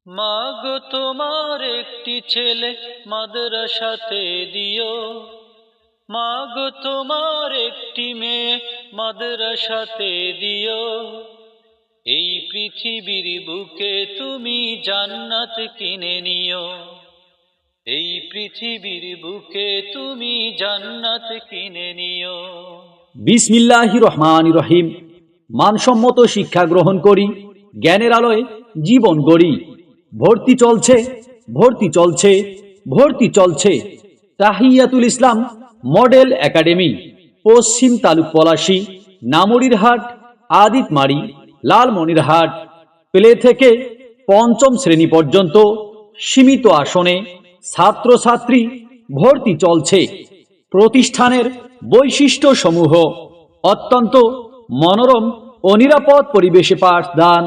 মাগো তোমার একটি ছেলে মাদ্রাসাতে দিও, মাগো তোমার একটি মেয়ে মাদ্রাসাতে দিও। এই পৃথিবীর বুকে তুমি জান্নাত কিনে নিও, এই পৃথিবীর বুকে তুমি জান্নাত কিনে নিও। বিসমিল্লাহির রহমানির রহিম। মানসম্মত শিক্ষা গ্রহণ করি, জ্ঞানের আলোয় জীবন গড়ি। ভর্তি চলছে, ভর্তি চলছে, ভর্তি চলছে। তাহিয়াতুল ইসলাম মডেল একাডেমি, পশ্চিম তালুক পলাশী, নামুরিরহাট, আদিতমারি, লালমনিরহাট। প্লে থেকে পঞ্চম শ্রেণী পর্যন্ত সীমিত আসনে ছাত্রছাত্রী ভর্তি চলছে। প্রতিষ্ঠানের বৈশিষ্ট্য সমূহ: অত্যন্ত মনোরম ও নিরাপদ পরিবেশে পাঠদান,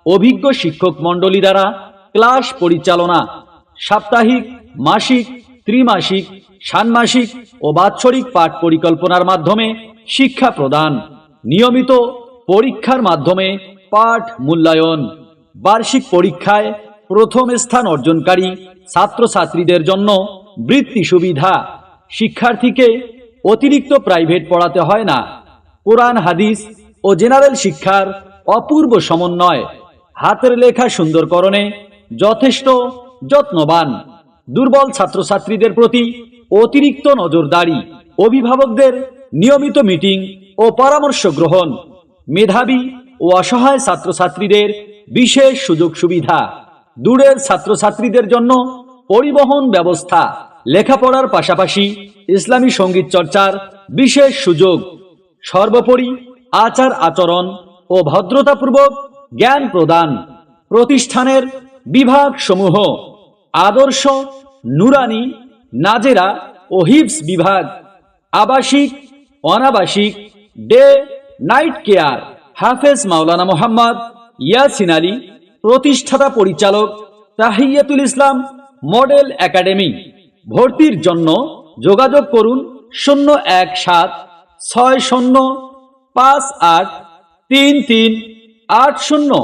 অভিজ্ঞ শিক্ষক মণ্ডলী দ্বারা ক্লাস পরিচালনা, সাপ্তাহিক, মাসিক, ত্রিমাসিক, ষান্মাসিক ও বাৎসরিক পাঠ পরিকল্পনার মাধ্যমে শিক্ষা প্রদান, নিয়মিত পরীক্ষার মাধ্যমে পাঠ মূল্যায়ন। বার্ষিক পরীক্ষায় প্রথম স্থান অর্জনকারী ছাত্রছাত্রীদের জন্য বৃত্তি সুবিধা। শিক্ষার্থীকে অতিরিক্ত প্রাইভেট পড়াতে হয় না। কোরআন, হাদিস ও জেনারেল শিক্ষার অপূর্ব সমন্বয়। হাতের লেখা সুন্দরকরণে যথেষ্ট যত্নবান। দুর্বল ছাত্রছাত্রীদের প্রতি অতিরিক্ত নজরদারি। অভিভাবকদের নিয়মিত মিটিং ও পরামর্শ গ্রহণ। মেধাবী ও অসহায় ছাত্রছাত্রীদের বিশেষ সুযোগ সুবিধা। দূরের ছাত্রছাত্রীদের জন্য পরিবহন ব্যবস্থা। লেখাপড়ার পাশাপাশি ইসলামী সঙ্গীত চর্চার বিশেষ সুযোগ। সর্বোপরি আচার আচরণ ও ভদ্রতাপূর্বক জ্ঞান প্রদান। প্রতিষ্ঠানের বিভাগ সমূহ: আদর্শ, নুরানি, নাজেরা ও হিফজ বিভাগ। আবাসিক, অনাবাসিক, ডে নাইট কেয়ার। হাফেজ মাওলানা মোহাম্মদ ইয়াসিন আলী, প্রতিষ্ঠাতা পরিচালক, তাহিয়াতুল ইসলাম মডেল একাডেমি। ভর্তির জন্য যোগাযোগ করুন 01760583380।